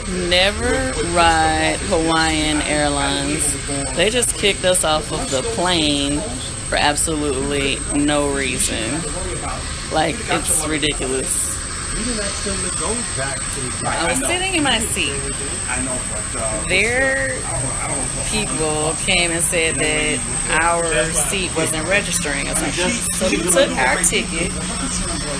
Never ride Hawaiian Airlines. They just kicked us off of the plane for absolutely no reason. Like, it's ridiculous. I was sitting in my seat. Their people came and said that our seat wasn't registering or something. So we took our ticket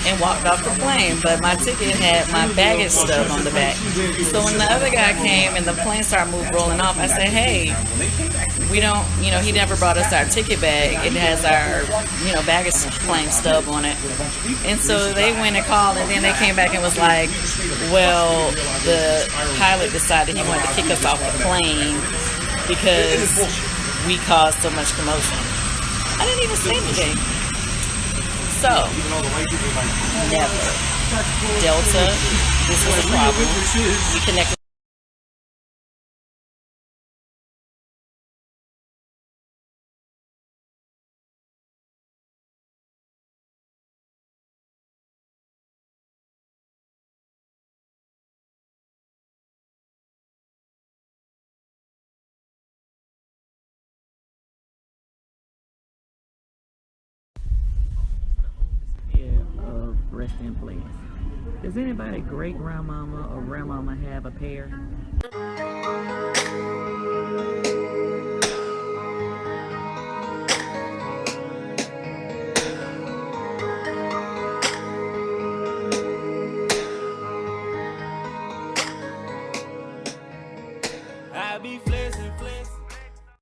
and walked off the plane. But my ticket had my baggage stub on the back. So when the other guy came and the plane started rolling off, I said, hey, we don't, he never brought us our ticket bag. It has our, baggage claim stub on it. And so they went and called, and then they came back and was like, well, the pilot decided he wanted to kick us off the plane because we caused so much commotion. I didn't even say anything. So, never. Delta, this is a problem. We connected. Rest in place. Does anybody great grandmama or grandmama have a pair?